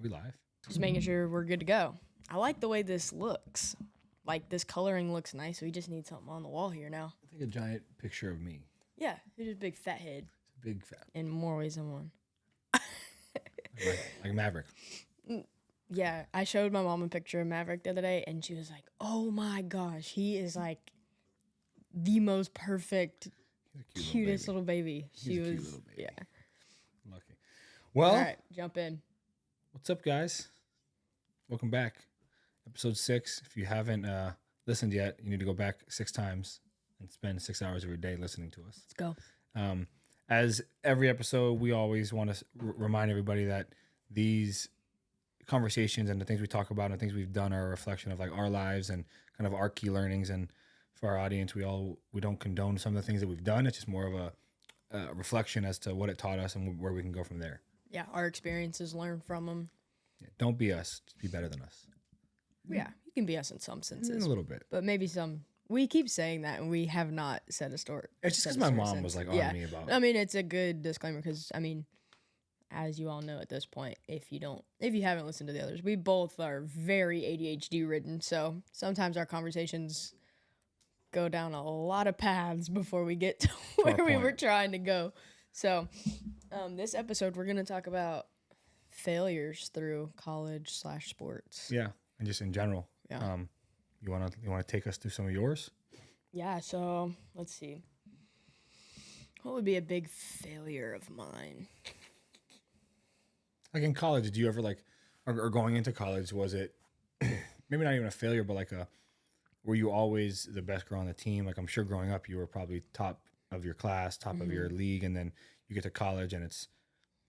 we live? Just making sure we're good to go. I like the way this looks. Like, this coloring looks nice. We just need something on the wall here now. I think a giant picture of me. Yeah, you're just a big fat head. It's a big fat. In more ways than one. like Maverick. Yeah, I showed my mom a picture of Maverick the other day, and she was like, "Oh my gosh, he is like the most perfect, cutest little baby." She was, cute little baby. Yeah. Lucky. Well, all right, jump in. What's up, guys? Welcome back. Episode 6. If you haven't listened yet, you need to go back 6 times and spend 6 hours of your day listening to us. Let's go. As every episode, we always want to remind everybody that these conversations and the things we talk about and the things we've done are a reflection of like our lives and kind of our key learnings. And for our audience, we don't condone some of the things that we've done. It's just more of a reflection as to what it taught us and where we can go from there. Yeah, our experiences, learn from them. Yeah, don't be us. Just be better than us. Yeah, you can be us in some senses. A little bit. But maybe some. We keep saying that, and we have not said a story. It's just because my mom was like on me about it. I mean, it's a good disclaimer because, I mean, as you all know at this point, if you haven't listened to the others, we both are very ADHD ridden. So sometimes our conversations go down a lot of paths before we get to where we were trying to go. So this episode, we're going to talk about failures through college/sports. Yeah, and just in general. Yeah. You want to take us through some of yours? Yeah, so let's see. What would be a big failure of mine? Like in college, did you ever or going into college, was it maybe not even a failure, but were you always the best girl on the team? Like I'm sure growing up, you were probably top of your class, top of your league, and then you get to college and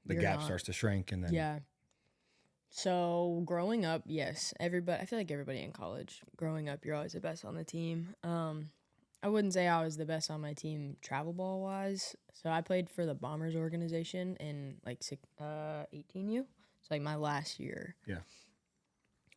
the gap starts to shrink, and then yeah. So growing up, yes, I feel like everybody in college, growing up, you're always the best on the team. I wouldn't say I was the best on my team travel ball wise. So I played for the Bombers organization in 18U. It's like my last year. Yeah.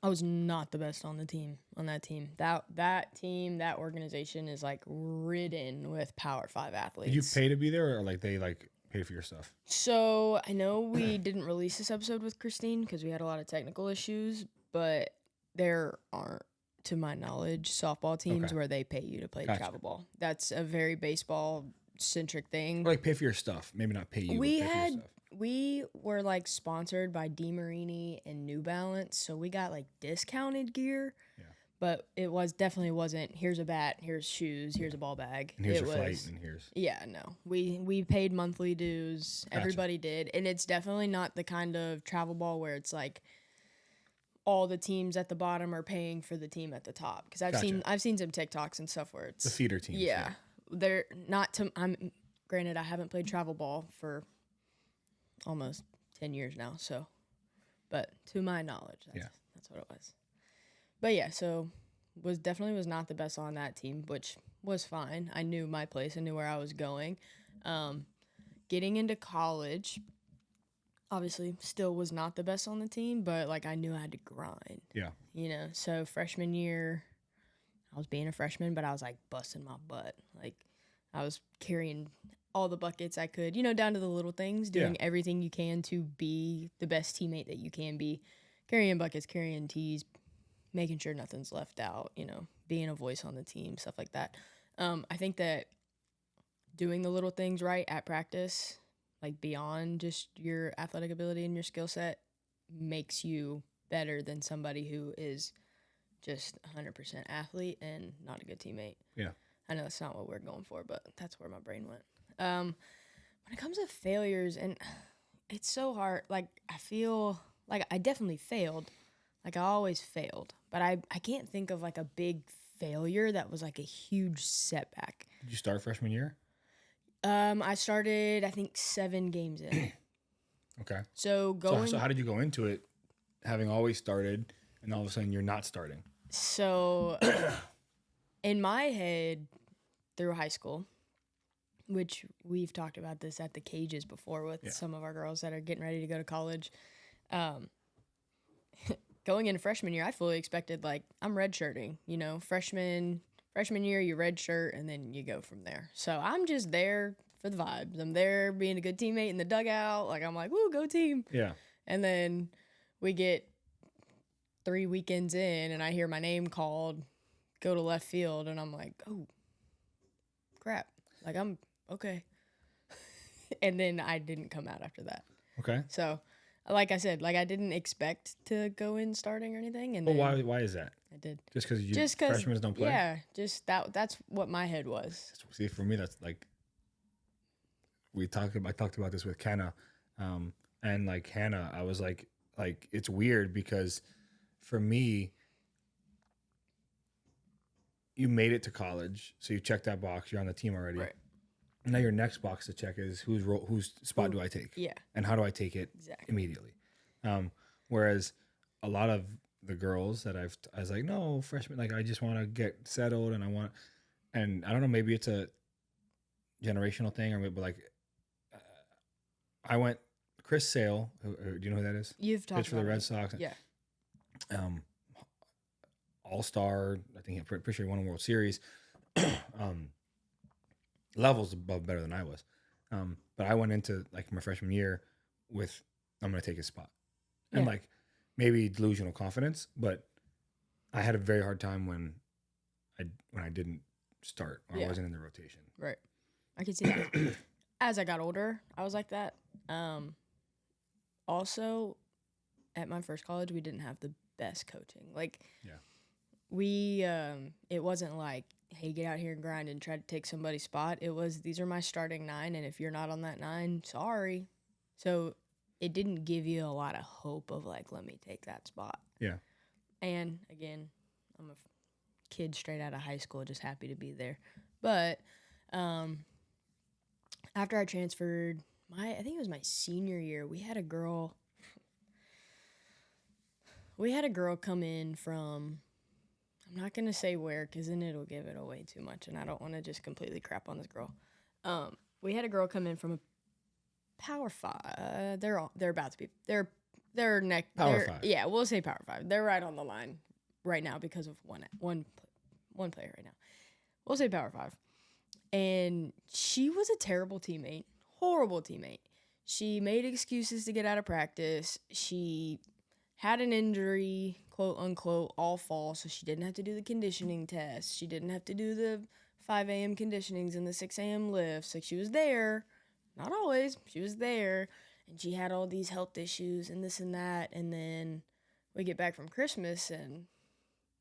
I was not the best on that team. That organization is like ridden with Power 5 athletes. Did you pay to be there, or they paid for your stuff? So I know we didn't release this episode with Christine because we had a lot of technical issues, but there aren't, to my knowledge, softball teams where they pay you to play travel ball. That's a very baseball centric thing. Or pay for your stuff. Maybe not pay you. We were sponsored by DeMarini and New Balance, so we got discounted gear. Yeah. But it definitely wasn't, here's a bat, here's shoes, here's a ball bag. And here's your flight, and here's... Yeah, no. We paid monthly dues. Gotcha. Everybody did. And it's definitely not the kind of travel ball where it's all the teams at the bottom are paying for the team at the top. Because I've seen some TikToks and stuff where it's... The feeder teams. Yeah. They're not granted, I haven't played travel ball for almost 10 years now, so... But to my knowledge, that's what it was. But yeah, so definitely was not the best on that team, which was fine. I knew my place. I knew where I was going. Getting into college, obviously, still was not the best on the team, but I knew I had to grind. Yeah. So freshman year, I was being a freshman, but I was busting my butt. I was carrying all the buckets I could, down to the little things, doing everything you can to be the best teammate that you can be, carrying buckets, carrying tees, making sure nothing's left out, being a voice on the team, stuff like that. I think that doing the little things right at practice, beyond just your athletic ability and your skill set, makes you better than somebody who is just 100% athlete and not a good teammate. Yeah. I know that's not what we're going for, but that's where my brain went. When it comes to failures, and it's so hard, I feel like I definitely failed. I always failed, but I can't think of a big failure that was a huge setback. Did you start freshman year? I started, I think, 7 games in. Okay. So how did you go into it, having always started, and all of a sudden you're not starting? So, in my head, through high school, which we've talked about this at the cages before with some of our girls that are getting ready to go to college, going into freshman year, I fully expected, I'm redshirting, freshman year, you redshirt, and then you go from there. So I'm just there for the vibes. I'm there being a good teammate in the dugout. I'm woo, go team. Yeah. And then we get 3 weekends in and I hear my name called, go to left field, and I'm like, oh, crap. Like, I'm okay. And then I didn't come out after that. Okay. So, like I said, like I didn't expect to go in starting or anything. And Well, then why is that? I did. Just because freshmen don't play? Yeah, just that's what my head was. See, for me, that's like, I talked about this with Kenna, and like Hannah, I was like it's weird because for me, you made it to college, so you check that box, you're on the team already. Right. Now your next box to check is whose spot do I take? Yeah. And how do I take it immediately? Whereas a lot of the girls that I was like, no, freshman, like I just want to get settled and and I don't know, maybe it's a generational thing or maybe, but like I went Chris Sale. Do you know who that is? You've talked for the Red Sox. Yeah. All-star. I think I'm pretty sure he won a World Series. Levels better than I was. But I went into like my freshman year with I'm going to take his spot. And like maybe delusional confidence, but I had a very hard time when I didn't start or I wasn't in the rotation. Right. I could see that. As I got older, I was like that. Also, at my first college, we didn't have the best coaching. Like, we, it wasn't like, hey, get out here and grind and try to take somebody's spot. It was, these are my starting 9, and if you're not on that 9, sorry. So it didn't give you a lot of hope of, like, let me take that spot. Yeah. And, again, I'm a kid straight out of high school, just happy to be there. But after I transferred, I think it was my senior year, we had a girl come in from, I'm not going to say where because then it'll give it away too much, and I don't want to just completely crap on this girl. We had a girl come in from a Power 5. They're about to be, they're Power 5. Yeah, we'll say Power 5. They're right on the line right now because of one player right now. We'll say Power 5. And she was a terrible teammate, horrible teammate. She made excuses to get out of practice. She had an injury, quote unquote, all fall, so she didn't have to do the conditioning test. She didn't have to do the 5 a.m. conditionings and the 6 a.m. lifts. Like, she was there. Not always. She was there. And she had all these health issues and this and that. And then we get back from Christmas and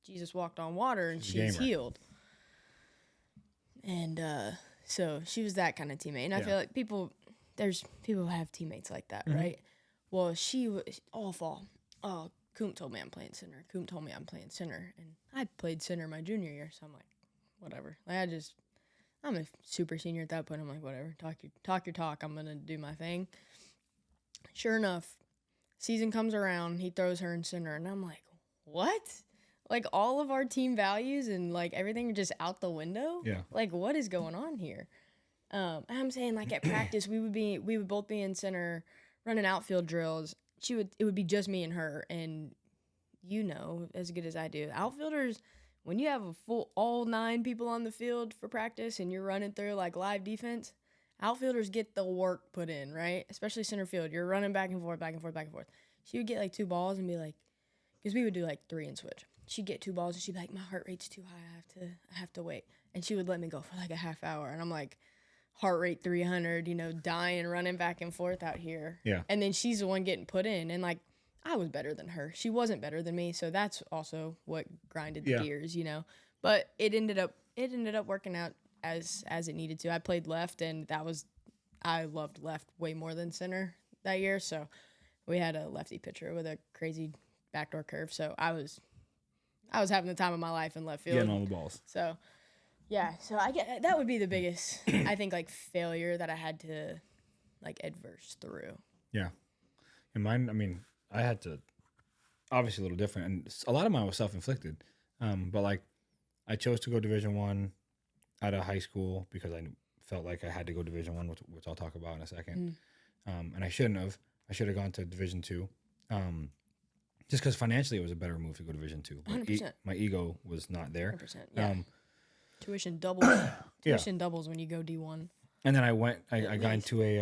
Jesus walked on water and she's healed. And so she was that kind of teammate. And I feel like people have teammates like that, right? Well, she was all fall. Oh, Coomp told me I'm playing center. Coomp told me I'm playing center. And I played center my junior year, so I'm like, whatever. Like, I'm a super senior at that point. I'm like, whatever. Talk your talk. I'm going to do my thing. Sure enough, season comes around. He throws her in center. And I'm like, what? Like, all of our team values and, like, everything are just out the window? Yeah. Like, what is going on here? I'm saying, like, at practice, we would both be in center running outfield drills. It would be just me and her. And you know as good as I do, outfielders, when you have all 9 people on the field for practice and you're running through, like, live defense, outfielders get the work put in, right? Especially center field. You're running back and forth, back and forth, back and forth. She would get, like, 2 balls and be like, because we would do, like, 3 and switch. She'd get 2 balls and she'd be like, my heart rate's too high. I have to wait. And she would let me go for, like, a half hour. And I'm like, heart rate 300, dying, running back and forth out here. Yeah. And then she's the one getting put in. And, like, I was better than her. She wasn't better than me. So that's also what grinded the gears, But it ended up working out as it needed to. I played left, and I loved left way more than center that year. So we had a lefty pitcher with a crazy backdoor curve. So I was having the time of my life in left field. Getting all the balls. So, yeah. So that would be the biggest, I think, like, failure that I had to, like, adverse through. Yeah. And mine, I mean, I had to, obviously a little different. And a lot of mine was self-inflicted. But, like, I chose to go Division I out of high school because I felt like I had to go Division I, which I'll talk about in a second. And I shouldn't have. I should have gone to Division II. Just because financially it was a better move to go to Division II. 100%. My ego was not there. 100%. Yeah. Tuition doubles. Tuition doubles when you go D1. And then I got into a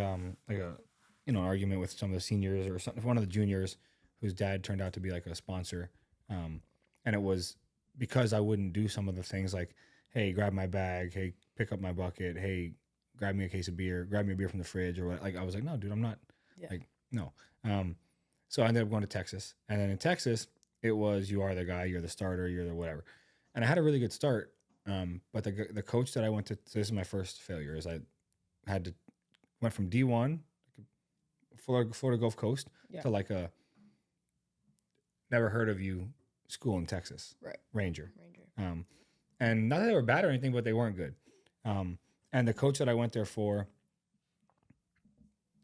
an argument with some of the seniors or one of the juniors whose dad turned out to be like a sponsor. And it was because I wouldn't do some of the things like, hey, grab my bag, hey, pick up my bucket, hey, grab me a case of beer, grab me a beer from the fridge or what. Like I was like, no, dude, I'm not like, no. So I ended up going to Texas. And then in Texas, it was you are the guy, you're the starter, you're the whatever. And I had a really good start. But the coach that I went to, so this is my first failure, is I had to went from D1, Florida Gulf Coast, to like a never heard of you school in Texas, Ranger. And not that they were bad or anything, but they weren't good. And the coach that I went there for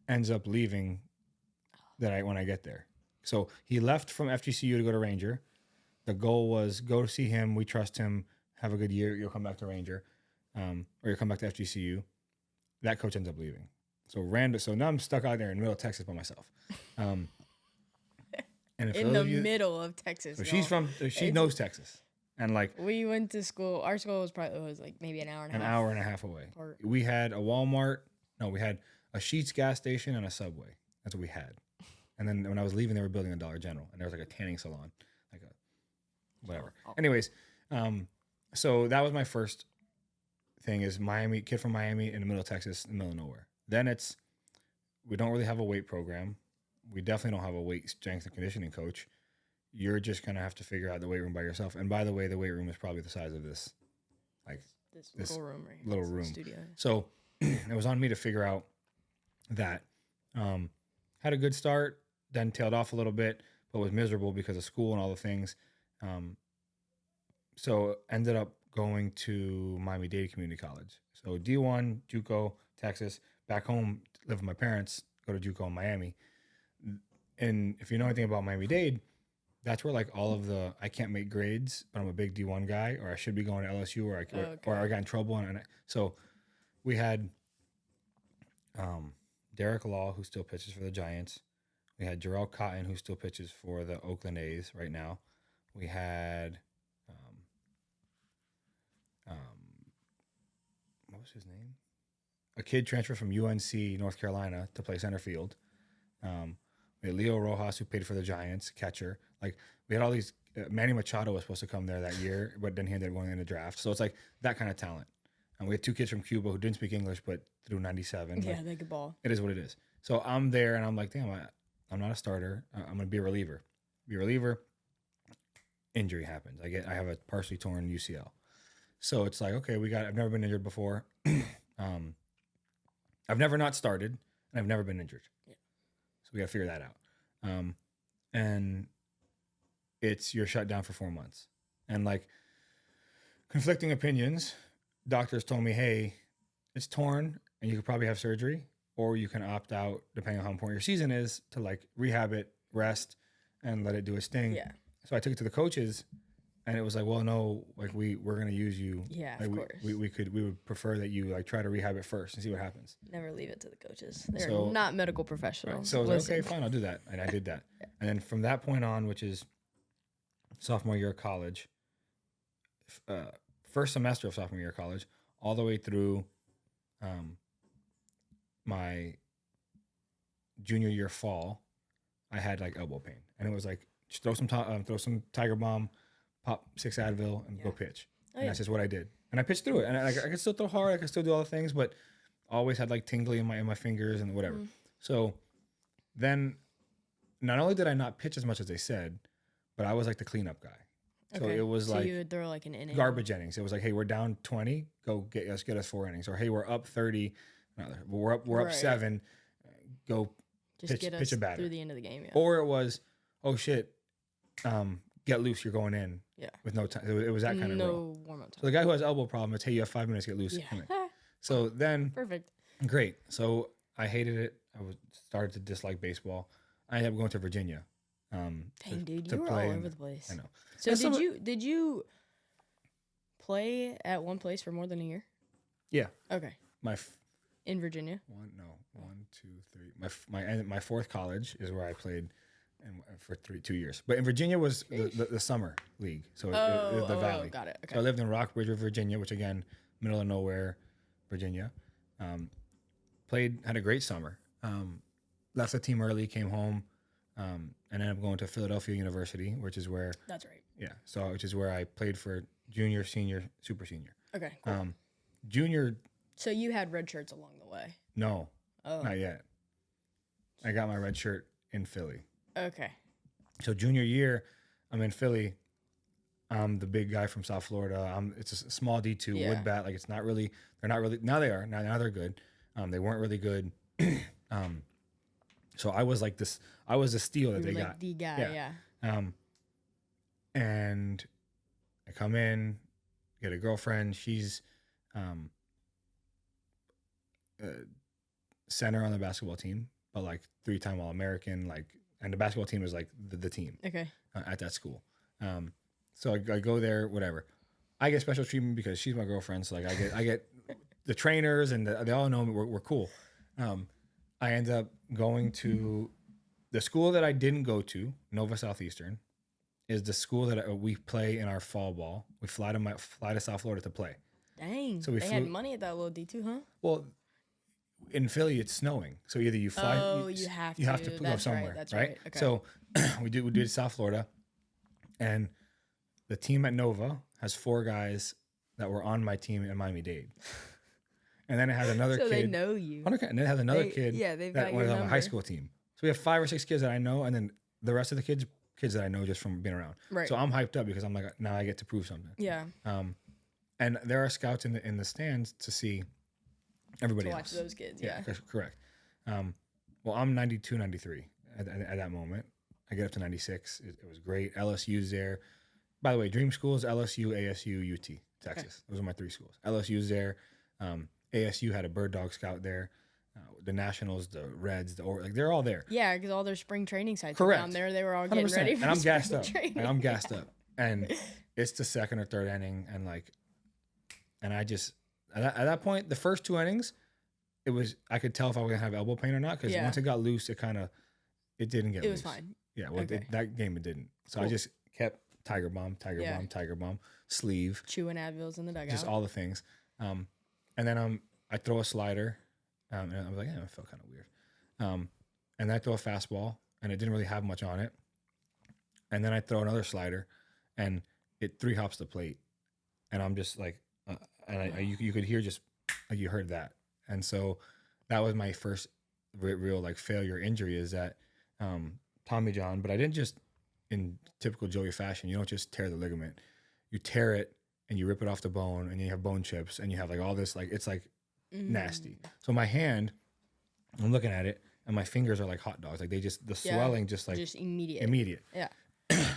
ends up leaving when I get there. So he left from FGCU to go to Ranger. The goal was go to see him. We trust him. Have a good year. You'll come back to Ranger, or you'll come back to FGCU. That coach ends up leaving. So now I'm stuck out there in the middle of Texas by myself. And in the middle of Texas. So she knows Texas. And like we went to school. Our school was like maybe an hour and a half. An hour and a half away. We had a Walmart. No, we had a Sheetz gas station and a Subway. That's what we had. And then when I was leaving, they were building a Dollar General, and there was like a tanning salon, like a whatever. Anyways, so that was my first thing is Miami, kid from Miami in the middle of Texas, in the middle of nowhere. Then we don't really have a weight program. We definitely don't have a weight strength and conditioning coach. You're just going to have to figure out the weight room by yourself. And by the way, the weight room is probably the size of this, like this little room right here. Little room. Studio. So it was on me to figure out that. Had a good start, then tailed off a little bit, but was miserable because of school and all the things. So ended up going to Miami-Dade Community College. So D1, JUCO, Texas, back home, live with my parents, go to JUCO in Miami. And if you know anything about Miami-Dade, that's where like all of the, I can't make grades, but I'm a big D1 guy, or I should be going to LSU, or I got in trouble. So we had Derek Law, who still pitches for the Giants. We had Jarrell Cotton, who still pitches for the Oakland A's right now. We had, what was his name? A kid transferred from UNC, North Carolina, to play center field. We had Leo Rojas, who played for the Giants, catcher. Like, we had all these. Manny Machado was supposed to come there that year, but then he ended up going in the draft. So it's like that kind of talent. And we had two kids from Cuba who didn't speak English, but threw 97. Yeah, like, they could ball. It is what it is. So I'm there, and I'm like, damn, I'm not a starter. I'm going to be a reliever. Injury happens. I have a partially torn UCL. So it's like, okay, I've never been injured before. I've never not started, and I've never been injured. Yeah. So we got to figure that out. And you're shut down for 4 months. And like conflicting opinions, doctors told me, hey, it's torn and you could probably have surgery, or you can opt out, depending on how important your season is, to like rehab it, rest, and let it do its thing. Yeah. So I took it to the coaches, and it was like, well, no, like we're gonna use you. Yeah, like of course. We would prefer that you like try to rehab it first and see what happens. Never leave it to the coaches. They're not medical professionals. Right. So I was like, okay, fine, I'll do that, and I did that. Yeah. And then from that point on, which is sophomore year of college, first semester of sophomore year of college, all the way through my junior year fall, I had like elbow pain, and it was like just throw some Tiger Balm, pop 6 Advil, and go pitch. And that's just what I did, and I pitched through it. And I could still throw hard, I could still do all the things, but always had like tingly in my fingers and whatever. So then, not only did I not pitch as much as they said, but I was like the cleanup guy. So it was like you would throw like an inning, garbage innings. It was like, hey, we're down 20, get us 4 innings, or hey, we're up 30, we're up 7, go just pitch a batter through the end of the game. Yeah. Or it was, oh shit, get loose, you're going in. Yeah. With no time. It was that kind of no warm up time. So the guy who has elbow problem, it's hey, you have 5 minutes, get loose. Yeah. So then perfect. Great. So I hated it. Started to dislike baseball. I ended up going to Virginia. Dang, dude, you were all over the place. I know. So did you play at one place for more than a year? Yeah. Okay. In Virginia? One, two, three. My fourth college is where I played for 2 years. But in Virginia was the summer league. So the Valley. Got it. Okay. So I lived in Rockbridge, Virginia, which again, middle of nowhere, Virginia. Had a great summer. Left the team early, came home. and ended up going to Philadelphia University, which is where, That's right. yeah, so which is where I played for junior, senior, super senior. Okay. Cool. Junior, So you had red shirts along the way. no, Oh. not yet. I got my red shirt in Philly. Okay. So junior year, I'm in Philly. I'm the big guy from South Florida. It's a small D2 Yeah. wood bat. Like it's not really. They're not really. Now they are. Now they're good. They weren't really good. So I was like this. I was the steal that You they were got. like the guy. Yeah. And I come in, get a girlfriend. She's center on the basketball team, but like 3-time All-American. Like, and the basketball team is like the team Okay. at that school. So I go there, whatever. I get special treatment because she's my girlfriend. So like I get the trainers and they all know me. We're cool. I end up going to the school that I didn't go to, Nova Southeastern, is the school that we play in our fall ball. We fly to South Florida to play. Dang. So we they had money at that little D2, huh? Well, in Philly, it's snowing, so either you fly. Oh, you have to. go That's somewhere, right. That's right. Okay. So we did South Florida, and the team at Nova has 4 guys that were on my team in Miami-Dade, and then it has another so kid. they know you. And then it has another kid. Yeah, they've that got was your on my high number. school team. So we have 5 or 6 kids that I know, and then the rest of the kids that I know just from being around. Right. So I'm hyped up because I'm like, now I get to prove something. Yeah. And there are scouts in the stands to see everybody To else. watch those kids. Yeah. Correct. Well, I'm 92, 93 at that moment. I get up to 96. It was great. LSU's there. By the way, dream schools: LSU, ASU, UT, Texas. Those are my 3 schools. LSU's there. ASU had a bird dog scout there. The Nationals, the Reds, they're all there. Yeah, because all their spring training sites Correct. were down there. They were all getting 100%. ready for And I'm spring gassed up. training. And I'm gassed up. And it's the second or third inning, and I just at that point, the first 2 innings, I could tell if I was gonna have elbow pain or not because once it got loose, it didn't get loose. It was fine. Yeah, well, Okay. that game it didn't. So I Cool. just kept tiger bomb, sleeve, Chewing Advils in the dugout. just all the things. And then I throw a slider, and I was like, yeah, it felt kind of weird. And then I throw a fastball, and it didn't really have much on it. And then I throw another slider, and it 3 hops the plate, and I'm just like, you could hear just like you heard that, and so that was my first real like failure injury is that Tommy John. But I didn't just in typical Joey fashion. You don't just tear the ligament, you tear it and you rip it off the bone, and you have bone chips, and you have like all this like it's like nasty. So my hand, I'm looking at it, and my fingers are like hot dogs. Like the swelling just immediate. Yeah.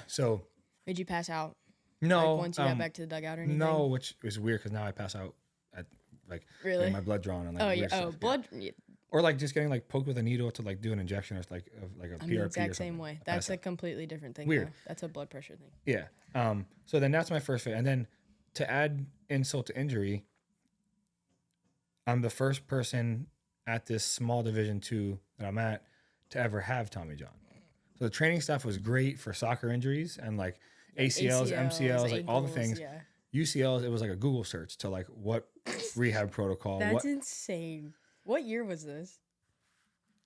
So Did you pass out? no, Like once you got back to the dugout or anything? no, which is weird because now I pass out at like Really? getting my blood drawn and like Oh weird yeah. stuff. Oh, Yeah. blood. Yeah. Or like just getting like poked with a needle to like do an injection or like a I'm PRP the or exact something. same way. I That's pass a out. completely different thing. Weird. Though. That's a blood pressure thing. Yeah. So then that's my first fit, and then to add insult to injury, I'm the first person at this small Division II that I'm at to ever have Tommy John. So the training stuff was great for soccer injuries and like ACLs, MCLs, like all the ankles, things. Yeah. UCLs, it was like a Google search to like what rehab protocol. That's insane. What year was this?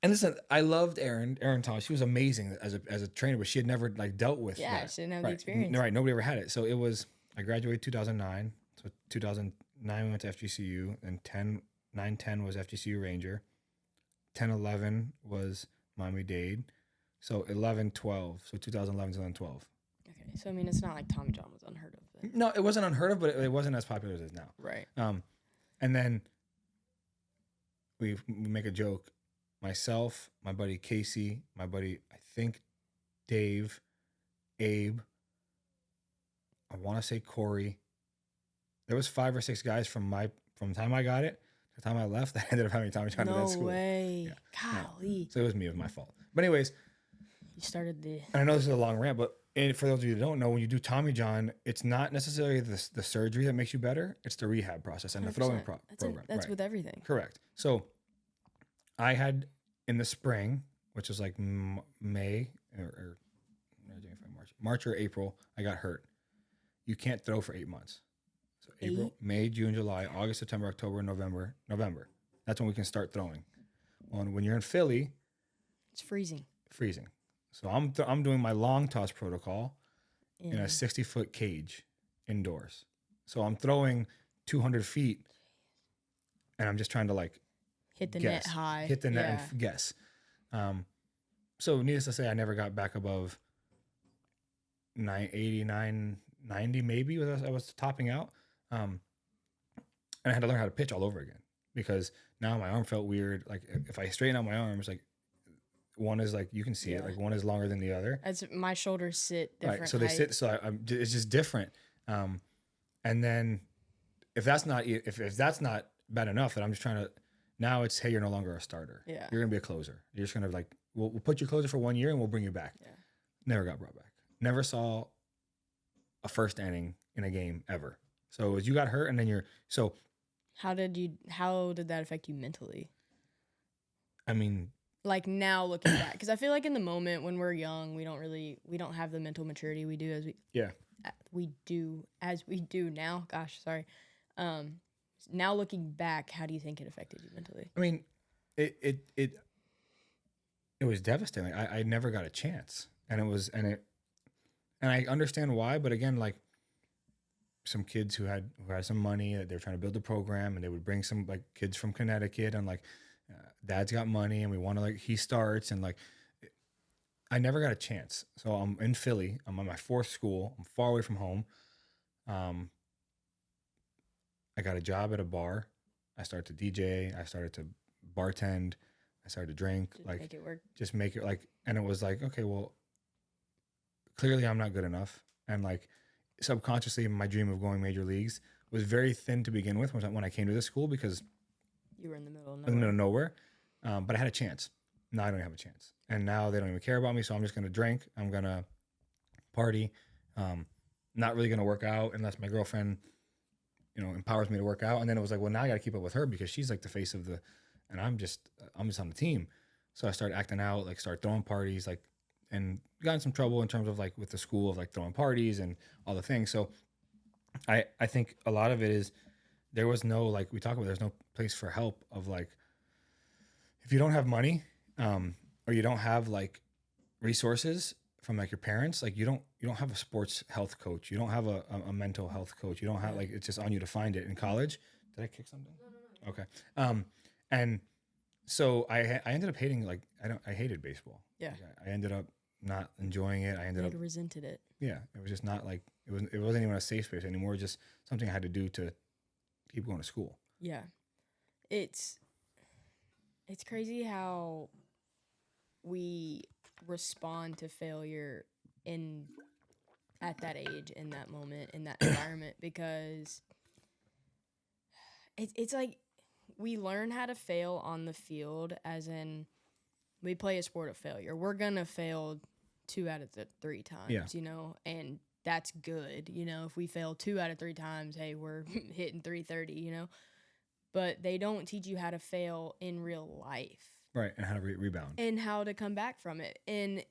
And listen, I loved Erin Thomas. She was amazing as a trainer, but she had never like dealt with Yeah, that. she didn't have the Right. experience. Right, nobody ever had it. So it was, I graduated 2009. So 2009 we went to FGCU, and 9-10 was FGCU Ranger. 10-11 was Miami-Dade. So 11-12. So 2011 to 2012. Okay, so I mean, it's not like Tommy John was unheard of. Then. No, it wasn't unheard of, but it wasn't as popular as it is now. Right. And then we make a joke. Myself, my buddy Casey, my buddy, I think Dave, Abe, I want to say Corey. There was 5 or 6 guys from the time I got it to the time I left that ended up having Tommy John at that No school. way. Yeah. Golly. So it was me, it was my fault. But anyways, You started the. and I know this is a long rant, but for those of you who don't know, when you do Tommy John, it's not necessarily the surgery that makes you better. It's the rehab process and the throwing 100%. program. That's Right. with everything. Correct. So I had in the spring, which was like May or March or April, I got hurt. You can't throw for 8 months. So April, May, June, July, August, September, October, November. That's when we can start throwing. Well, when you're in Philly, It's freezing. freezing. So I'm doing my long toss protocol in a In 60-foot cage indoors. So I'm throwing 200 feet, and I'm just trying to like hit the net guess, high. hit the net and Yeah. guess. So needless to say, I never got back above 89, 90 maybe. I was topping out, and I had to learn how to pitch all over again because now my arm felt weird. Like if I straighten out my arms, like one is like you can see it, Yeah. like one is longer than the other. As my shoulders sit different Right. So they sit. heights. So it's just different. And then if that's not bad enough, that I'm just trying to. Now it's hey, you're no longer a starter. Yeah. You're gonna be a closer. You're just gonna like we'll put you closer for 1 year and we'll bring you back. Yeah. Never got brought back. Never saw a first inning in a game ever. So as you got hurt and then How did that affect you mentally? I mean, Like now looking back, because I feel like in the moment when we're young, we don't have the mental maturity we do as we do now. Gosh, sorry. Now looking back, how do you think it affected you mentally? I mean, it was devastating. I never got a chance, and I understand why. But again, like some kids who had some money, they were trying to build a program, and they would bring some like kids from Connecticut, and like dad's got money, and we want to like he starts, and like I never got a chance. So I'm in Philly. I'm on my fourth school. I'm far away from home. I got a job at a bar. I started to DJ. I started to bartend. I started to drink. Just like make it work. just make it like, and it was like, okay, well, clearly I'm not good enough. And like subconsciously, my dream of going major leagues was very thin to begin with when I came to this school because You were in the middle of I was in the middle nowhere. of nowhere. But I had a chance. Now I don't have a chance. And now they don't even care about me. So I'm just going to drink. I'm going to party. Not really going to work out unless my girlfriend, empowers me to work out. And then it was like, well, now I got to keep up with her because she's like the face of and I'm just on the team. So I started acting out, like start throwing parties, like, and got in some trouble in terms of like with the school of like throwing parties and all the things. So I think a lot of it is there was no, like we talk about, there's no place for help of like, if you don't have money, or you don't have like resources from like your parents, like you don't have a sports health coach. You don't have a mental health coach. You don't have like, it's just on you to find it in college. Did I kick something? No. Okay. And so I ended up hating, like, I hated baseball. Yeah. Like, I ended up not enjoying it. I ended up, resented it. yeah, it was just not like, it wasn't even a safe space anymore. Just something I had to do to keep going to school. Yeah. It's crazy how we respond to failure at that age, in that moment, in that environment, because it's like we learn how to fail on the field, as in we play a sport of failure. We're gonna fail 2 out of the 3 times, and that's good. If we fail 2 out of 3 times, hey, we're hitting 330, But they don't teach you how to fail in real life. Right, and how to rebound. And how to come back from it. And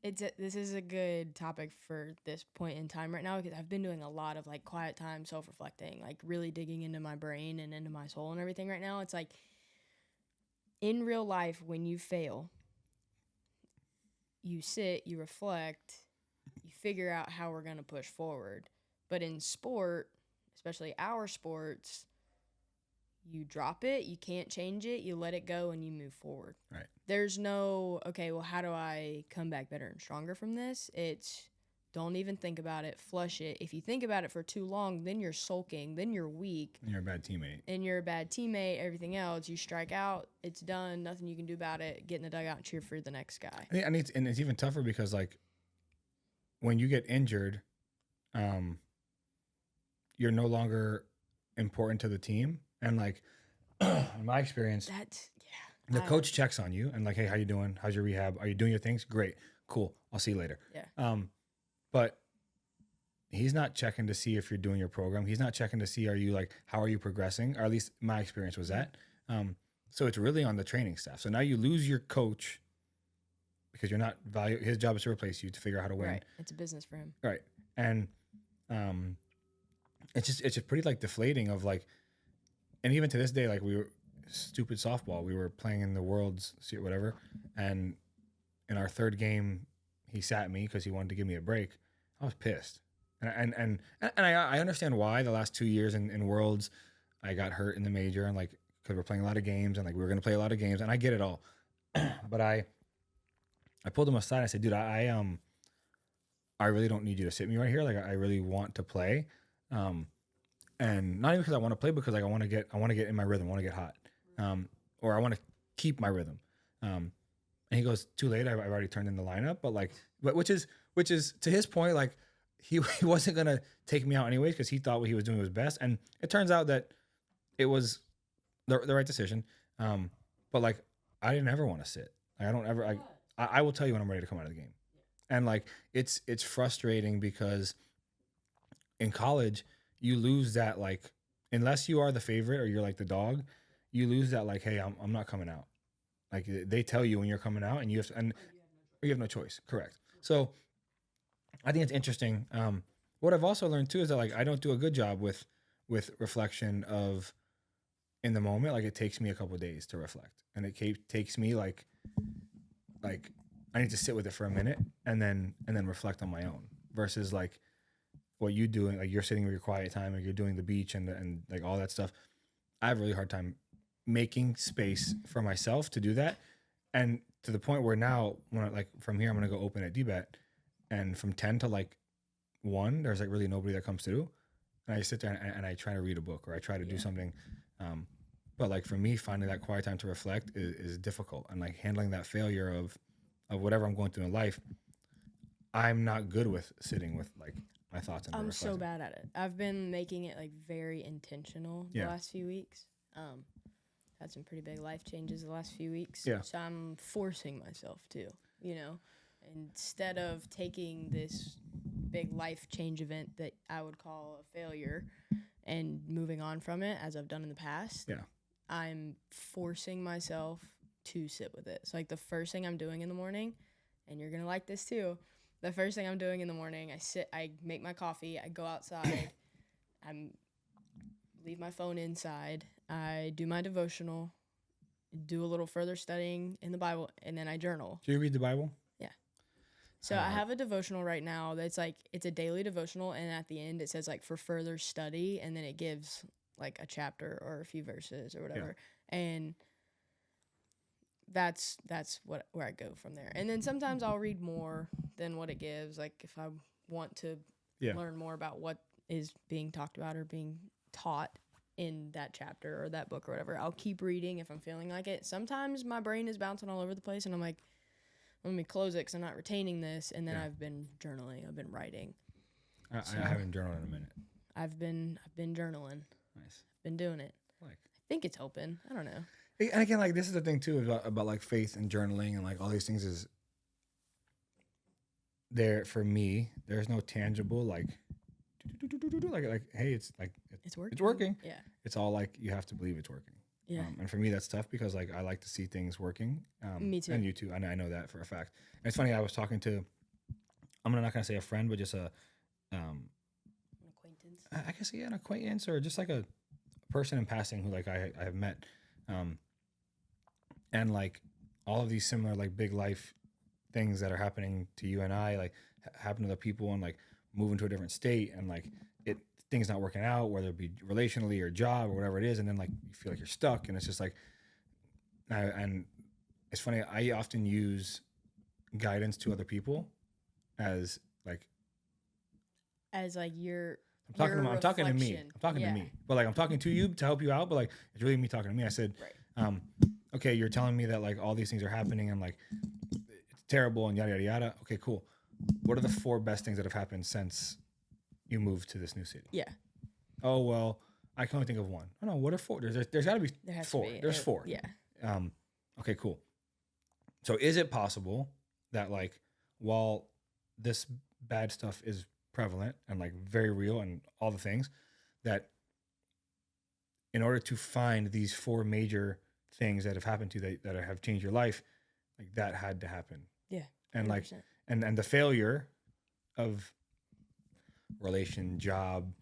this is a good topic for this point in time right now, because I've been doing a lot of like quiet time, self-reflecting, like really digging into my brain and into my soul and everything right now. It's like in real life, when you fail, you sit, you reflect, you figure out how we're going to push forward. But in sport, especially our sports, you drop it, you can't change it, you let it go, and you move forward. Right. There's no, okay, well, how do I come back better and stronger from this? It's don't even think about it, flush it. If you think about it for too long, then you're sulking, then you're weak. And you're a bad teammate. Everything else. You strike out, it's done, nothing you can do about it. Get in the dugout and cheer for the next guy. And it's even tougher because like when you get injured, you're no longer important to the team. And like in my experience, the coach checks on you and like, hey, how you doing? How's your rehab? Are you doing your things? Great, cool. I'll see you later. Yeah. But he's not checking to see if you're doing your program. He's not checking to see how are you progressing? Or at least my experience was that. So it's really on the training staff. So now you lose your coach because you're not his job is to replace you, to figure out how to win. Right. It's a business for him. Right. And it's just pretty like deflating of like, and even to this day, like we were stupid softball. We were playing in the World's whatever, and in our third game, he sat me because he wanted to give me a break. I was pissed, and I understand why. The last 2 years in Worlds, I got hurt in the major, and like because we're playing a lot of games, and like we were gonna play a lot of games, and I get it all. But I pulled him aside. I said, dude, I really don't need you to sit me right here. Like I really want to play, and not even because I want to play, because like I want to get in my rhythm. I want to get hot, or I want to keep my rhythm. And he goes, too late. I've already turned in the lineup, but which is to his point, like he wasn't gonna take me out anyways because he thought what he was doing was best, and it turns out that it was the right decision. But like I didn't ever want to sit. Like, I don't ever. I will tell you when I'm ready to come out of the game, and like it's frustrating because in college you lose that, like, unless you are the favorite or you're like the dog, you lose that, like, hey, I'm not coming out. Like they tell you when you're coming out, and you have to, and you have no choice. Correct. So I think it's interesting. What I've also learned too is that like I don't do a good job with reflection of in the moment. Like it takes me a couple of days to reflect, and takes me like I need to sit with it for a minute and then reflect on my own. Versus like what you doing, like you're sitting with your quiet time, or you're doing the beach and like all that stuff. I have a really hard time making space for myself to do that, and to the point where now when like from here I'm gonna go open at DBET, and from 10 to like 1 there's like really nobody that comes through, and I sit there and I try to read a book, or I try to do something, but like for me finding that quiet time to reflect is difficult, and like handling that failure of whatever I'm going through in life. I'm not good with sitting with like my thoughts and I'm reflecting. so bad at it. I've been making it like very intentional the last few weeks. Had some pretty big life changes the last few weeks. Yeah. So I'm forcing myself to, instead of taking this big life change event that I would call a failure and moving on from it as I've done in the past. Yeah. I'm forcing myself to sit with it. So like the first thing I'm doing in the morning, and you're going to like this too. The first thing I'm doing in the morning, I make my coffee, I go outside, leave my phone inside, I do my devotional, do a little further studying in the Bible, and then I journal. Do you read the Bible? Yeah. So I have a devotional right now that's like, it's a daily devotional, and at the end it says like for further study, and then it gives like a chapter or a few verses or whatever. Yeah. And that's where I go from there. And then sometimes I'll read more than what it gives. Like if I want to learn more about what is being talked about or being taught in that chapter or that book or whatever, I'll keep reading if I'm feeling like it. Sometimes my brain is bouncing all over the place, and I'm like, let me close it because I'm not retaining this. And then I've been journaling. I've been writing. I haven't journaled in a minute. I've been journaling. Nice. Been doing it. I think it's helping. I don't know. And again, like this is the thing too about like faith and journaling and like all these things is there for me. There's no tangible like hey, it's like it's working. It's working. Yeah. It's all like you have to believe it's working. Yeah. And for me that's tough because like I like to see things working. Me too. And you too. I know that for a fact. And it's funny. I was talking to, I'm not gonna say a friend, but just an acquaintance. I guess an acquaintance or just like a person in passing who like I have met. And like all of these similar like big life things that are happening to you and I like happen to other people, and like moving to a different state and like things not working out, whether it be relationally or job or whatever it is, and then like you feel like you're stuck, and it's just like and it's funny, I often use guidance to other people as your I'm talking to me, but like I'm talking to you to help you out, but like it's really me talking to me. I said okay, you're telling me that like all these things are happening and like it's terrible and yada yada yada. Okay, cool. What are the 4 best things that have happened since you moved to this new city? Yeah. Oh well, I can only think of one. Oh no, what are 4? There's got to be 4. There's 4. Yeah. Okay, cool. So is it possible that like while this bad stuff is prevalent and like very real and all the things, that in order to find these 4 major things that have happened to you that have changed your life, like that had to happen. Yeah. 100%. And like and the failure of relation, job,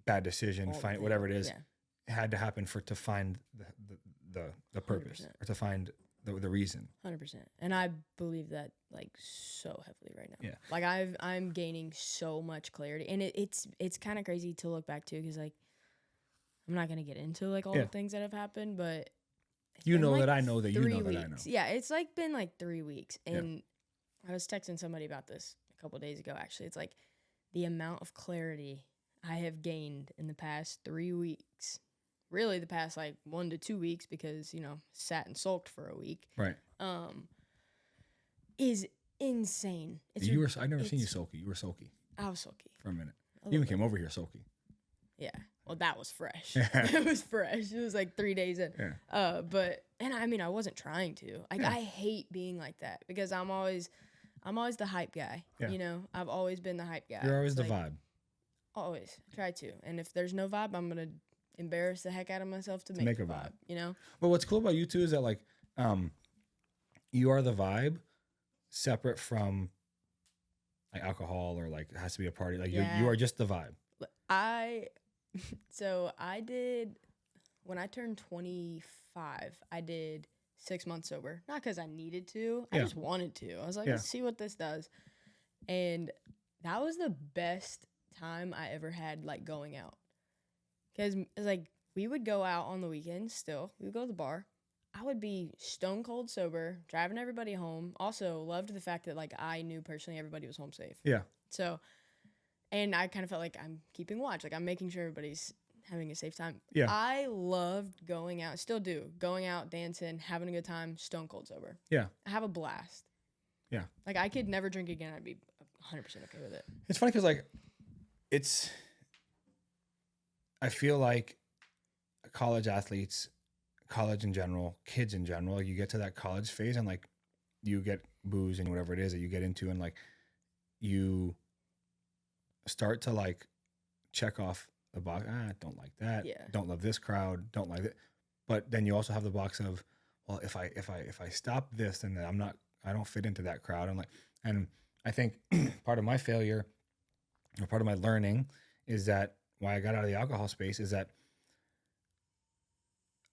bad decision, find whatever it is, had to happen to find the purpose 100%. or to find the reason. 100%. And I believe that like so heavily right now. Yeah. Like I'm gaining so much clarity, and it's kind of crazy to look back to, because like I'm not gonna get into like all the things that have happened, but you know that I know that you know that I know. Yeah, it's like been like 3 weeks, and I was texting somebody about this a couple days ago. Actually, it's like the amount of clarity I have gained in the past 3 weeks. Really, the past like 1 to 2 weeks, because sat and sulked for a week. Right. Is insane. I've never seen you sulky. You were sulky. I was sulky For a minute. You even came over here sulky. Yeah. Well, that was fresh. It was fresh. It was like 3 days in. Yeah. And I mean, I wasn't trying to. Like, I hate being like that, because I'm always the hype guy. Yeah. I've always been the hype guy. You're always it's the like, vibe. Always try to. And if there's no vibe, I'm gonna embarrass the heck out of myself to make a vibe. But what's cool about you too is that like, you are the vibe, separate from like alcohol or like it has to be a party. Like you are just the vibe. So I did, when I turned 25, I did 6 months sober. Not because I needed to. I just wanted to. I was like, let's see what this does. And that was the best time I ever had, like, going out. Because it's like, we would go out on the weekends still. We would go to the bar. I would be stone cold sober, driving everybody home. Also, loved the fact that, like, I knew personally everybody was home safe. Yeah. So, and I kind of felt like I'm keeping watch. Like, I'm making sure everybody's having a safe time. Yeah. I loved going out, still do, going out, dancing, having a good time, stone cold sober. Yeah. I have a blast. Yeah. Like, I could never drink again. I'd be 100% okay with it. It's funny because, like, I feel like college athletes, college in general, kids in general, you get to that college phase and like you get booze and whatever it is that you get into, and like you start to like check off the box. Don't like that. Yeah. Don't love this crowd. Don't like it. But then you also have the box of, well, if I stop this, then I don't fit into that crowd. And I think part of my failure or part of my learning is that why I got out of the alcohol space is that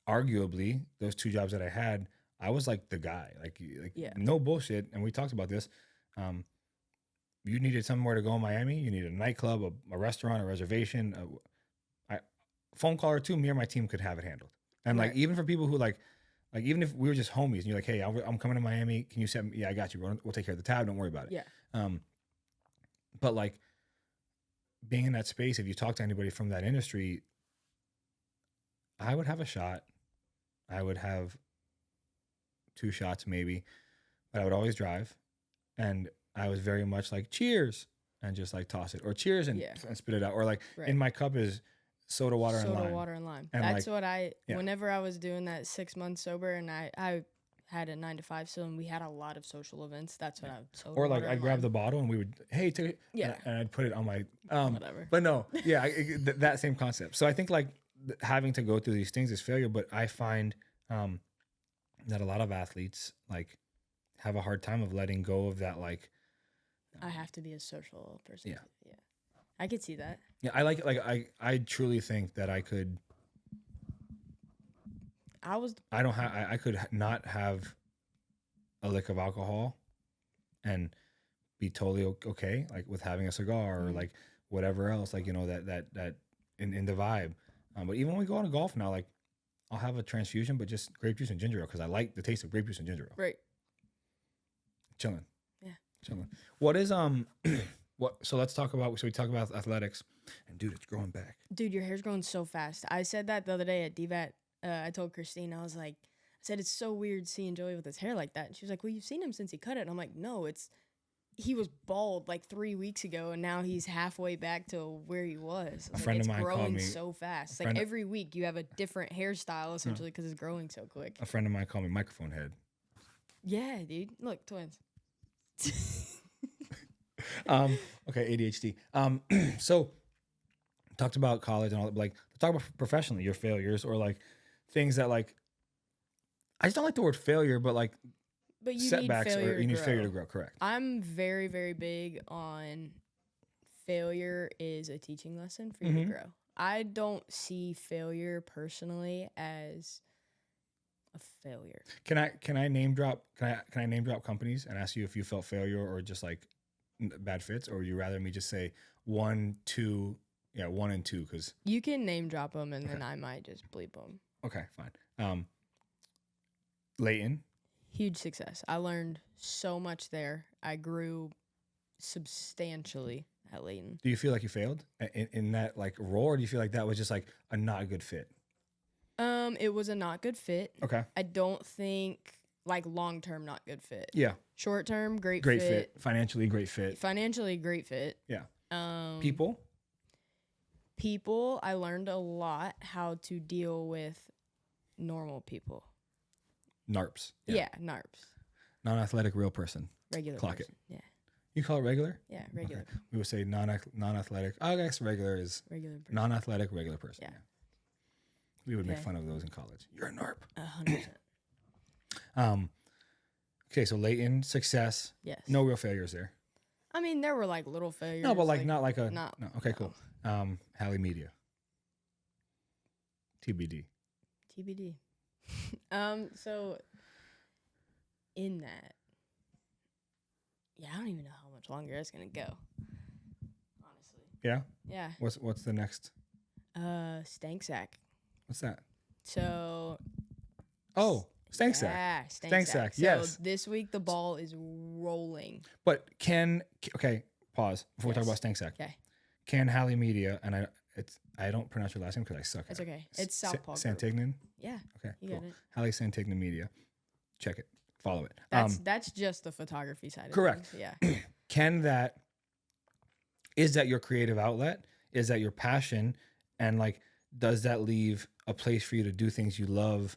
arguably those 2 jobs that I had, I was like the guy, like no bullshit. And we talked about this. You needed somewhere to go in Miami. You needed a nightclub, a restaurant, a reservation, a phone call or two. Me or my team could have it handled. And like, even for people who like even if we were just homies and you're like, hey, I'm coming to Miami. Can you send me? Yeah, I got you. We'll take care of the tab. Don't worry about it. Yeah. But like being in that space, if you talk to anybody from that industry, I would have a shot. I would have 2 shots maybe, but I would always drive. And I was very much like, cheers, and just like toss it, or cheers and spit it out. Or like in my cup is soda, water, and lime. And that's like, what whenever I was doing that 6 months sober, and I had a 9 to 5 still, and we had a lot of social events. That's what I would soda, or like I'd grab the bottle and we would, hey, take it. Yeah. And I'd put it on my, whatever. But no, yeah, that same concept. So I think like having to go through these things is failure, but I find that a lot of athletes like have a hard time of letting go of that. Like, I have to be a social person. Yeah. Yeah. I could see that. Yeah. I like it. Like I truly think that I could, I could not have a lick of alcohol and be totally okay, like with having a cigar or like whatever else, like, that in the vibe. But even when we go on a golf now, like I'll have a transfusion, but just grape juice and ginger ale because I like the taste of grape juice and ginger ale. Right. Chilling. Yeah. Chilling. What is so let's talk about, we talk about athletics, and dude, it's growing back. Dude, your hair's growing so fast. I said that the other day at DVAT. I told Christine, I said, it's so weird seeing Joey with his hair like that. And she was like, well, you've seen him since he cut it. And I'm like, no, he was bald like 3 weeks ago, and now he's halfway back to where he was. A friend of mine called me. It's growing so fast. Like every week you have a different hairstyle essentially because it's growing so quick. A friend of mine called me microphone head. Yeah, dude. Look, twins. Okay, ADHD. So talked about college and all that, but like talk about professionally your failures or like things that like, I just don't like the word failure, but like but you setbacks need failure or you need failure to grow. Correct. I'm very, very big on failure is a teaching lesson for you to grow. I don't see failure personally as a failure. Can I name drop companies and ask you if you felt failure or just like bad fits, or would you rather me just say 1, 2, 1 and 2? Because You can name drop them, and then I might just bleep them. okay, fine. Leighton. Huge success. I learned so much there. I grew substantially at Leighton. Do you feel like you failed in that like role, or do you feel like that was just like a not good fit? It was a not good fit. Okay. I don't think like long term not good fit. Yeah. Short term, great fit. Financially, great fit. Financially, great fit. Yeah. People, I learned a lot how to deal with normal people. NARPs. Yeah, NARPs. Non-athletic real person. Regular Clock person. it. Yeah. You call it regular? Yeah, regular. Okay. We would say non-athletic. I guess regular is Regular person. non-athletic regular person. Yeah. We would make fun of those in college. You're a NARP. 100%. Okay, so Leighton, success. Yes. No real failures there. I mean, there were like little failures. No, but like not like a. Not, no. Okay, cool. Hallie Media. TBD. TBD. So in that, yeah, I don't even know how much longer it's gonna go. Honestly. Yeah. Yeah. What's the next? Stank sack. What's that? So. Oh, stank sack. Yeah, stank sack. So yes. this week the ball is rolling. But okay, pause before we talk about stank sack. Okay. Can Hallie Media, and I don't pronounce your last name because I suck. It's okay. It's Southpaw. Santignan. Yeah. Okay. You cool. got it. Hallie Santignan Media. Check it. Follow it. That's just the photography side. Correct. Of things. Yeah. Is that your creative outlet? Is that your passion? And like, does that leave a place for you to do things you love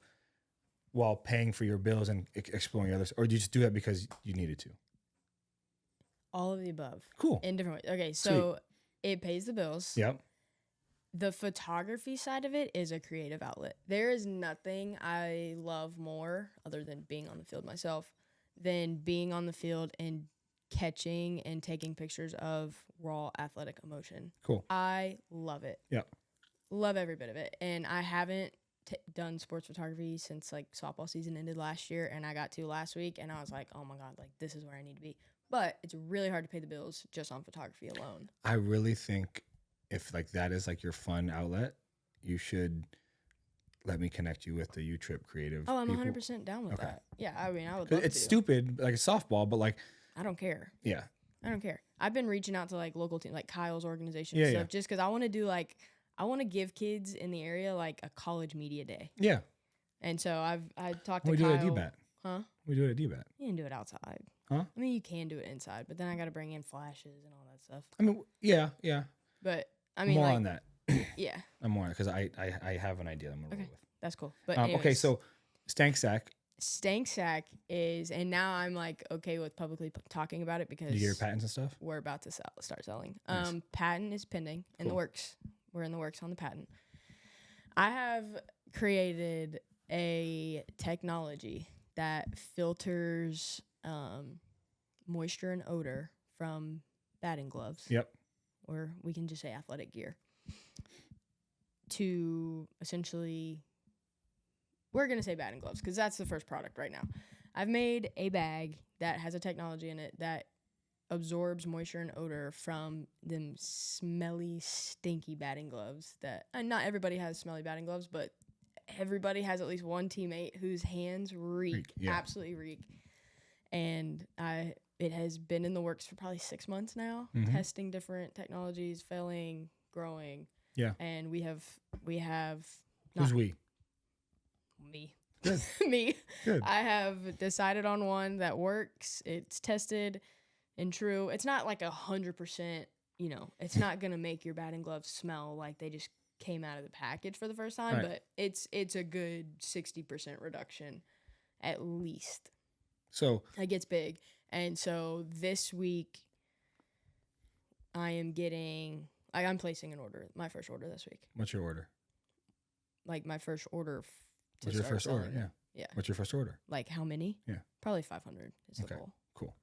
while paying for your bills and exploring others? Or do you just do it because you needed to? All of the above. Cool. In different ways. Okay, so it pays the bills. Yep. The photography side of it is a creative outlet. There is nothing I love more, other than being on the field myself, than being on the field and catching and taking pictures of raw athletic emotion. Cool. I love it. Yep. Love every bit of it. And I haven't done sports photography since like softball season ended last year, and I got to last week, and I was like, oh my God, like this is where I need to be. But it's really hard to pay the bills just on photography alone. I really think if like that is like your fun outlet, you should let me connect you with the U-Trip creative. Oh, I'm people. 100% down with that. Yeah, I mean, I would love It's to. stupid, like it's softball, but like I don't care. yeah. I don't care. I've been reaching out to like local teams, like Kyle's organization and stuff, just because I want to do like, I want to give kids in the area like a college media day. Yeah. And so I talked to We Kyle. do it at DBAT. Huh? We do it at DBAT. You can do it outside. Huh? I mean, you can do it inside, but then I got to bring in flashes and all that stuff. I mean, yeah. But I mean, more like, on that. Yeah. I'm more because I have an idea I'm gonna roll with. That's cool. But Okay, anyways, so stank sack. Stank sack is, and now I'm like okay with publicly talking about it because You get your patents and stuff. we're about to start selling. Nice. Patent is pending in the Cool. works. We're in the works on the patent. I have created a technology that filters moisture and odor from batting gloves. Yep. Or we can just say athletic gear. To essentially, we're going to say batting gloves because that's the first product right now. I've made a bag that has a technology in it that absorbs moisture and odor from them smelly, stinky batting gloves that, and not everybody has smelly batting gloves, but everybody has at least one teammate whose hands reek. Absolutely reek. And it has been in the works for probably 6 months now, testing different technologies, failing, growing. Yeah. And we have Who's we? Me. Good. Me. Good. I have decided on one that works. It's tested and true. It's not like 100%, it's not going to make your batting gloves smell like they just came out of the package for the first time, Right. but it's a good 60% reduction at least. So It gets big. And so this week I'm placing an order, my first order this week. what's your order? Like my first order to What's your start first order? selling. Yeah. Yeah. What's your first order? Like how many? Yeah. Probably 500 is the Okay. goal. Cool.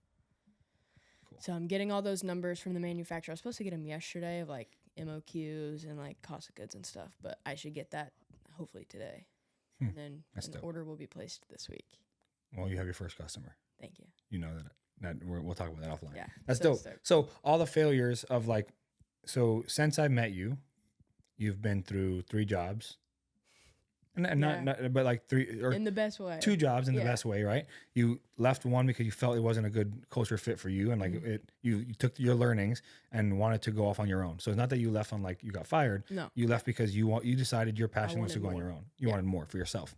So I'm getting all those numbers from the manufacturer. I was supposed to get them yesterday of like MOQs and like cost of goods and stuff, but I should get that hopefully today. And then That's an dope. order will be placed this week. Well, you have your first customer. Thank you. You know that we'll talk about that offline. Yeah. That's so dope. So all the failures of like, so since I met you, you've been through 3 jobs, and Yeah. not but like 3 or In the best way. 2 jobs in the Yeah. best way, right? You left one because you felt it wasn't a good culture fit for you, and like you took your learnings and wanted to go off on your own. So it's not that you left on like you got fired. No. You left because you decided your passion was to wanted go on more. your own. You Yeah. wanted more for yourself.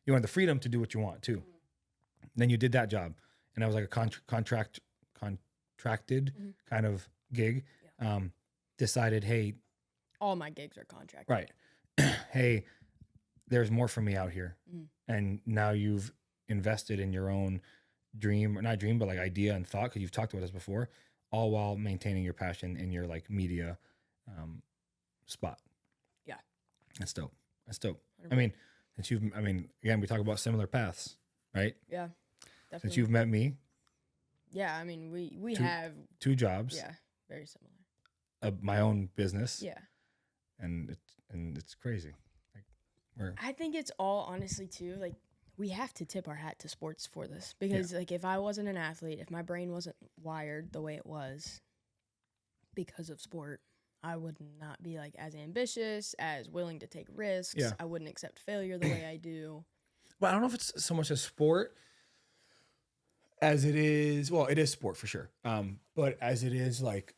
You wanted the freedom to do what you want too. Then you did that job, and that was like a contracted kind of gig. Yeah. Decided, hey, All my gigs are contracted. right, hey, there's more for me out here. And now you've invested in your own dream, or not dream, but like idea and thought, because you've talked about this before, all while maintaining your passion in your like media spot. Yeah. That's dope. I mean, again, we talk about similar paths, right? Yeah. Definitely. Since you've met me, Yeah, I mean, we have 2 jobs, yeah, very similar. my own business, Yeah. and it's crazy. Like I think it's all honestly too, like we have to tip our hat to sports for this because like if I wasn't an athlete, if my brain wasn't wired the way it was because of sport, I would not be like as ambitious, as willing to take risks. Yeah. I wouldn't accept failure the way I do. But I don't know if it's so much a sport as it is. Well, it is sport for sure. But as it is like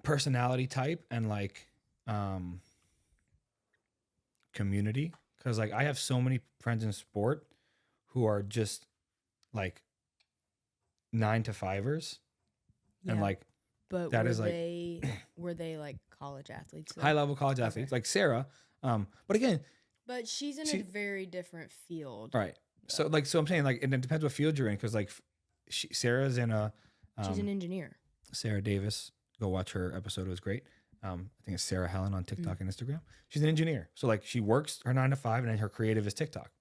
personality type and like community, because like I have so many friends in sport who are just like 9-to-5ers, and Yeah. like But that were is, like- they were they like college athletes? though? high level college athletes, like Sarah. But again, But she's in She- a very different field. right. So I'm saying like it depends what field you're in, because like Sarah's in a She's an engineer. Sarah Davis. Go watch her episode. It was great. I think it's Sarah Helen on TikTok and Instagram. She's an engineer. So like she works her 9 to 5, and then her creative is TikTok.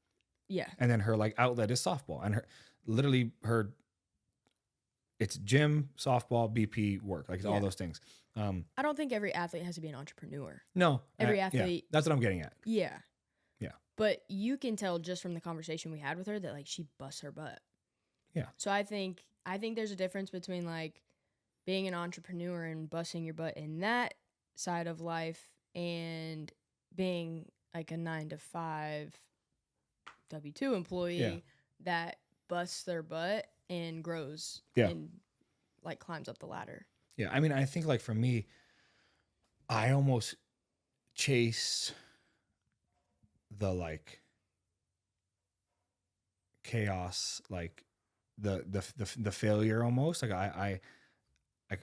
Yeah. And then her like outlet is softball. And her it's gym, softball, BP, work. Like all Yeah. those things. I don't think every athlete has to be an entrepreneur. No. Every yeah, athlete- that's what I'm getting at. Yeah. Yeah. But you can tell just from the conversation we had with her that like she busts her butt. Yeah. So I think there's a difference between like being an entrepreneur and busting your butt in that side of life and being like a 9 to 5 W-2 employee Yeah. that busts their butt and grows Yeah. and like climbs up the ladder. Yeah. I mean, I think like for me, I almost chase the like chaos, like the failure almost. Like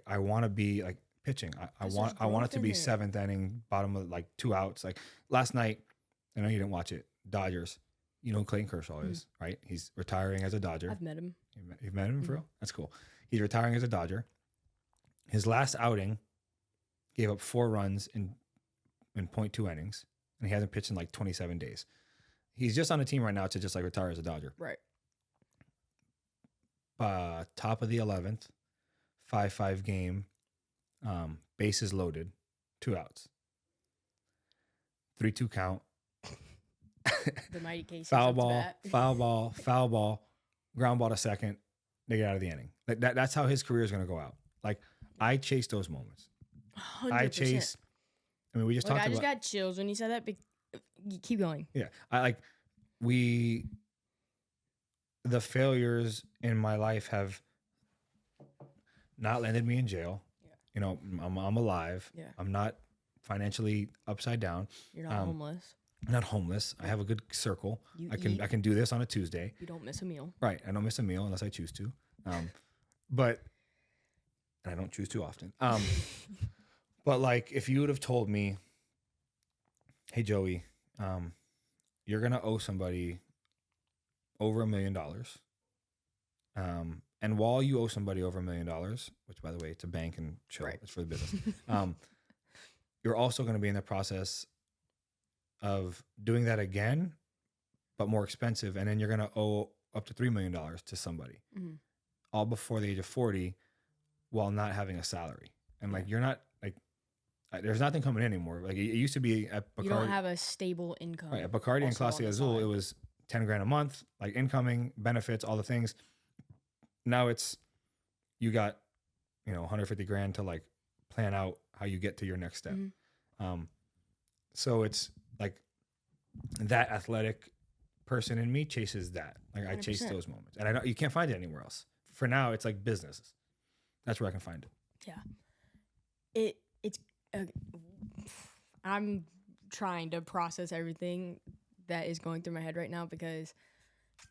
I want to be like pitching. I There's want growth it to in be there. 7th inning, bottom of like 2 outs. Like last night, I know you didn't watch it. Dodgers. You know who Clayton Kershaw is, right? He's retiring as a Dodger. I've met him. You've met him for real? That's cool. He's retiring as a Dodger. His last outing gave up 4 runs in 0.2 innings, and he hasn't pitched in like 27 days. He's just on a team right now to just like retire as a Dodger. Right. Top of the 11th, 5-5 game, bases loaded, 2 outs, 3-2 count. The mighty Casey. Foul ball, ground ball to second. They get out of the inning. That's how his career is going to go out. Like I chase those moments. 100%. I chase. I mean, we just Like, talked I just about. got chills when you said that. You keep going. Yeah, the failures in my life have not landed me in jail. Yeah. You know, I'm alive. Yeah. I'm not financially upside down. You're not homeless. I'm not homeless. I have a good circle. You I eat. can do this on a Tuesday. You don't miss a meal. Right. I don't miss a meal unless I choose to. But and I don't choose too often. But like if you would have told me, hey Joey, you're gonna owe somebody over $1 million. And while you owe somebody over $1 million, which by the way, it's a bank and chill, Right. it's for the business. You're also going to be in the process of doing that again, but more expensive. And then you're going to owe up to $3 million to somebody, Mhm. all before the age of 40, while not having a salary. And like, you're not like, there's nothing coming in anymore. Like it used to be at You don't Bacardi, have a stable income. right? At Bacardi and also Clase on the Azul, it side. was 10 grand a month, like incoming benefits, all the things. Now it's you got 150 grand to like plan out how you get to your next step. Mhm. So it's like that athletic person in me chases that. Like I chase 100%. those moments, and I don't, you can't find it anywhere else. For now, it's like businesses. That's where I can find it. Yeah. It's I'm trying to process everything that is going through my head right now because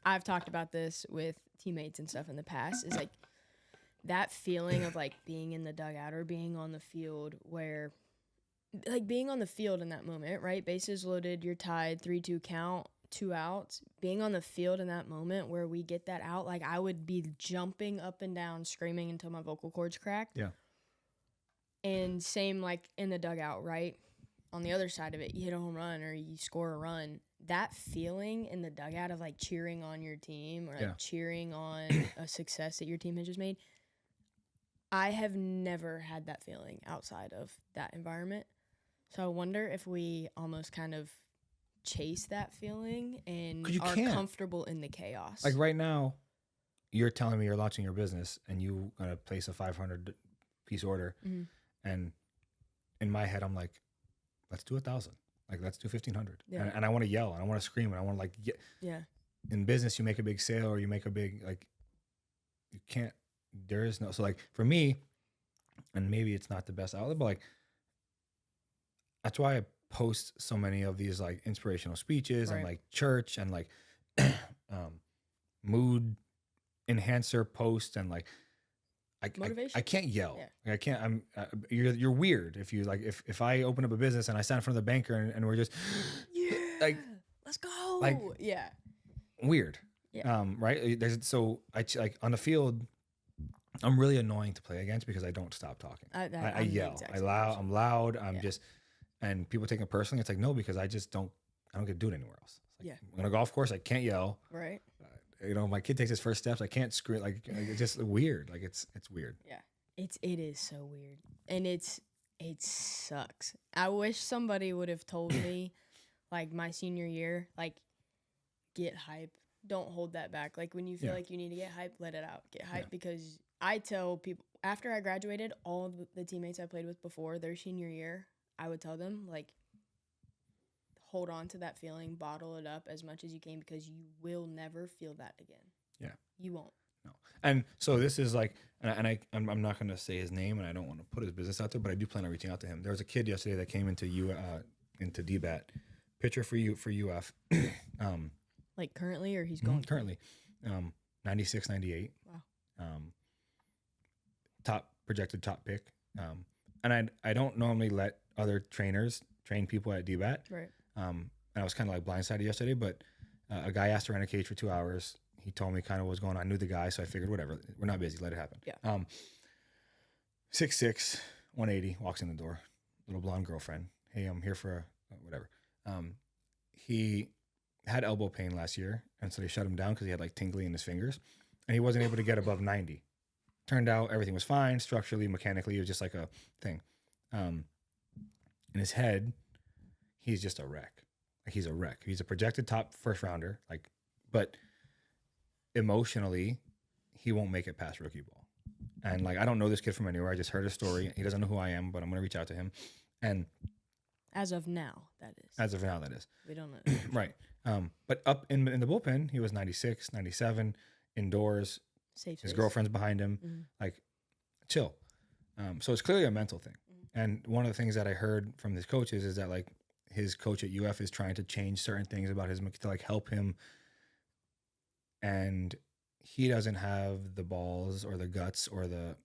I've talked about this with teammates and stuff in the past. Is like that feeling of like being in the dugout or being on the field where like being on the field in that moment, right? Bases loaded, you're tied, 3-2 count, 2 outs. Being on the field in that moment where we get that out, like I would be jumping up and down, screaming until my vocal cords cracked. Yeah. And same like in the dugout, right? On the other side of it, you hit a home run or you score a run. That feeling in the dugout of like cheering on your team or like cheering on a success that your team has just made, I have never had that feeling outside of that environment. So I wonder if we almost kind of chase that feeling and are comfortable in the chaos. Like right now, you're telling me you're launching your business and you're going to place a 500 piece order. Mm-hmm. And in my head, I'm like, let's do 1,000. Like, let's do 1,500. Yeah. And I want to yell and I want to scream and I want to like, yeah. In business, you make a big sale or you make a big, like, you can't, there is no, so like for me, and maybe it's not the best outlet, but like, that's why I post so many of these like inspirational speeches and like church and like mood enhancer posts and like I can't yell. Yeah. Like, I can't. You're weird if you like if I open up a business and I stand in front of the banker and we're just like let's go like weird. Yeah. Right. So I like on the field. I'm really annoying to play against because I don't stop talking. I yell. I'm loud. I'm just, and people take it personally. It's like, no, because I don't get to do it anywhere else. It's like, on a golf course, I can't yell. Right. My kid takes his first steps. I can't scream. Like it's just weird. Like it's weird. Yeah. It is so weird. And it sucks. I wish somebody would have told me like my senior year, like get hype. Don't hold that back. Like when you feel like you need to get hype, let it out. Get hype because I tell people after I graduated, all the teammates I played with before their senior year, I would tell them like, hold on to that feeling, bottle it up as much as you can because you will never feel that again. Yeah, you won't. No, and so this is like, I'm not going to say his name, and I don't want to put his business out there, but I do plan on reaching out to him. There was a kid yesterday that came into DBAT, pitcher for UF. Like currently, or he's going currently, 96, 98. Wow. Projected top pick. And I don't normally let other trainers train people at DBAT. Right. And I was kind of like blindsided yesterday, but a guy asked to rent a cage for 2 hours. He told me kind of what was going on. I knew the guy, so I figured whatever. We're not busy. Let it happen. Yeah. 6'6", 180, walks in the door. Little blonde girlfriend. Hey, I'm here for whatever. He had elbow pain last year, and so they shut him down because he had like tingly in his fingers, and he wasn't able to get above 90. Turned out everything was fine, structurally, mechanically. It was just like a thing. In his head, he's just a wreck. Like he's a wreck. He's a projected top first rounder. Like, but emotionally, he won't make it past rookie ball. And like, I don't know this kid from anywhere. I just heard a story. He doesn't know who I am, but I'm gonna reach out to him. And as of now, that is. As of now, that is. We don't know. Right. But up in the bullpen, he was 96, 97, indoors. Safe his space. Girlfriend's behind him. Mm-hmm. Like, chill. So it's clearly a mental thing. Mm-hmm. And one of the things that I heard from his coaches is that like his coach at UF is trying to change certain things about his to like help him. And he doesn't have the balls or the guts or the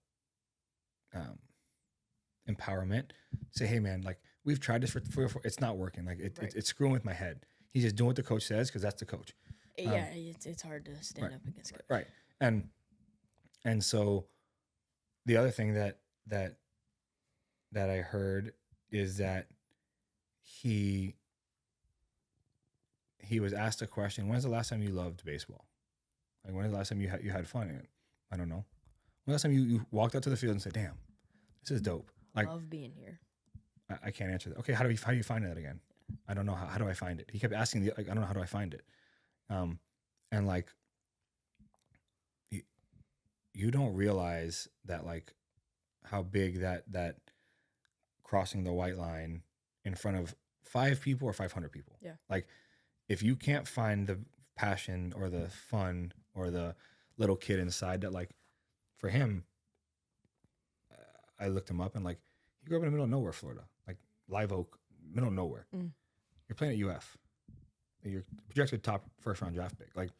empowerment to say, hey man, like we've tried this for it's not working. Like it's screwing with my head. He's just doing what the coach says because that's the coach. Yeah, it's hard to stand up against coach. Right. And so the other thing that I heard is that he was asked a question, when's the last time you loved baseball? Like when was the last time you had fun in it? I don't know. When was the last time you walked out to the field and said, damn, this is dope. Like, I love being here. I can't answer that. Okay, how do you find that again? I don't know. How do I find it? He kept asking I don't know, how do I find it? And like, you don't realize that, like, how big that crossing the white line in front of 5 people or 500 people. Yeah. Like, if you can't find the passion or the fun or the little kid inside that, like, for him, I looked him up and, like, he grew up in the middle of nowhere, Florida, like Live Oak, middle of nowhere. You're playing at UF. You're projected top first round draft pick. Like,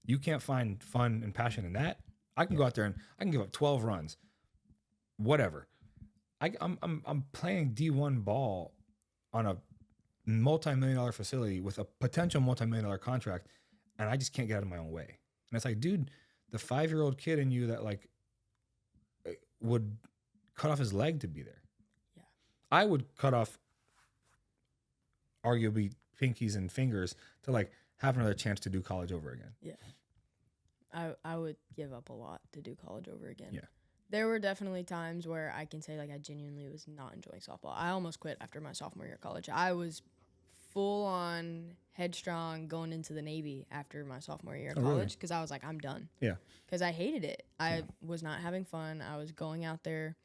you can't find fun and passion in that. I can go out there and I can give up 12 runs, whatever. I'm playing D1 ball on a multi-million-dollar facility with a potential multi-million-dollar contract, and I just can't get out of my own way. And it's like, dude, the 5-year-old kid in you that, like, would cut off his leg to be there. Yeah. I would cut off arguably pinkies and fingers to, like, have another chance to do college over again. Yeah. I would give up a lot to do college over again. Yeah. There were definitely times where I can say, like, I genuinely was not enjoying softball. I almost quit after my sophomore year of college. I was full on headstrong going into the Navy after my sophomore year of college because I was like, I'm done. Yeah. Because I hated it. I was not having fun. I was going out there.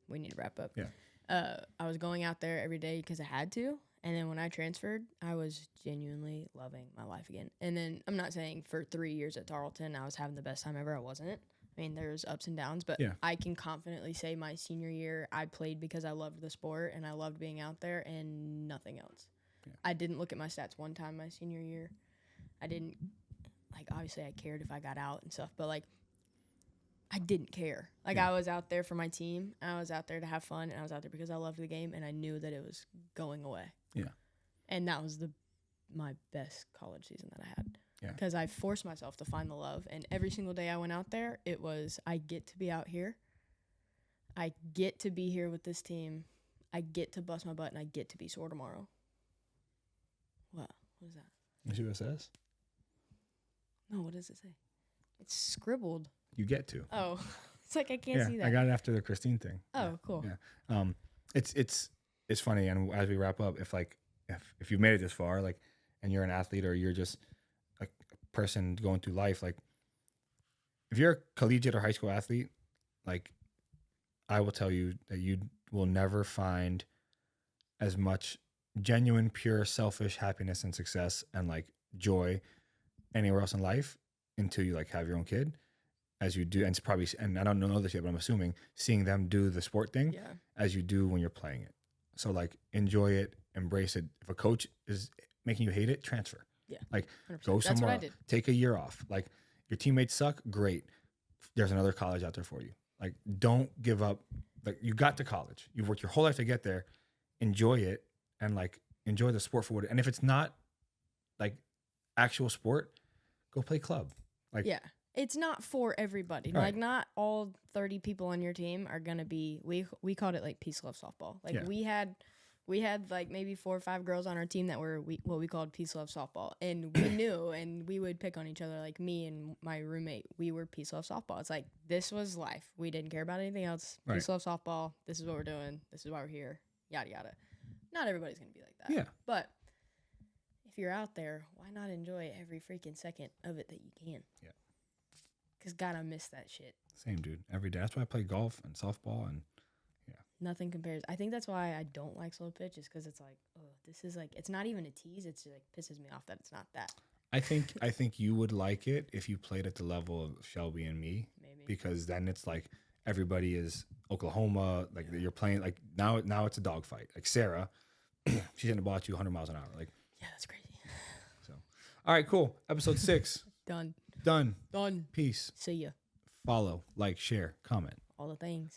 We need to wrap up. Yeah. I was going out there every day because I had to. And then when I transferred, I was genuinely loving my life again. And then I'm not saying for 3 years at Tarleton, I was having the best time ever. I wasn't. I mean, there's ups and downs, but I can confidently say my senior year, I played because I loved the sport and I loved being out there and nothing else. Yeah. I didn't look at my stats one time my senior year. I didn't, like, obviously I cared if I got out and stuff, but, like, I didn't care. Like, I was out there for my team. I was out there to have fun, and I was out there because I loved the game, and I knew that it was going away. Yeah. And that was my best college season that I had. Yeah. Because I forced myself to find the love, and every single day I went out there, it was, I get to be out here. I get to be here with this team. I get to bust my butt, and I get to be sore tomorrow. What? What is that? You see what it says? No, what does it say? It's scribbled. You get to. Oh, it's like I can't see that. I got it after the Christine thing. Oh, cool. Yeah. It's funny, and as we wrap up, if you've made it this far, like, and you're an athlete or you're just a person going through life, like, if you're a collegiate or high school athlete, like, I will tell you that you will never find as much genuine, pure, selfish happiness and success and, like, joy anywhere else in life until you, like, have your own kid, as you do. And it's probably, and I don't know this yet, but I'm assuming seeing them do the sport thing as you do when you're playing it. So, like, enjoy it, embrace it. If a coach is making you hate it, transfer. Yeah. Like, 100%. Go somewhere. That's what I did. Take a year off. Like, your teammates suck, great. There's another college out there for you. Like, don't give up. Like, you got to college. You've worked your whole life to get there. Enjoy it, and, like, enjoy the sport for what it. And if it's not, like, actual sport, go play club. Like, yeah. It's not for everybody. Right. Like, not all 30 people on your team are gonna be. We called it, like, peace love softball. Like, we had like maybe 4 or 5 girls on our team that were what we called peace love softball, and we knew, and we would pick on each other. Like, me and my roommate, we were peace love softball. It's like, this was life. We didn't care about anything else. Right. Peace love softball. This is what we're doing. This is why we're here. Yada yada. Not everybody's gonna be like that. Yeah. But if you're out there, why not enjoy every freaking second of it that you can? Yeah. Because, God, I miss that shit. Same, dude. Every day. That's why I play golf and softball, and nothing compares. I think that's why I don't like slow pitch, is because it's like, oh, this is like, it's not even a tease. It's like, pisses me off that it's not that. I think you would like it if you played at the level of Shelby and me. Maybe. Because then it's like everybody is Oklahoma. Like, you're playing, like, now it's a dogfight. Like, Sarah, she's going to ball at you 100 miles an hour. Like, yeah, that's crazy. So, all right, cool. Episode 6. Done. Peace. See ya. Follow, like, share, comment. All the things.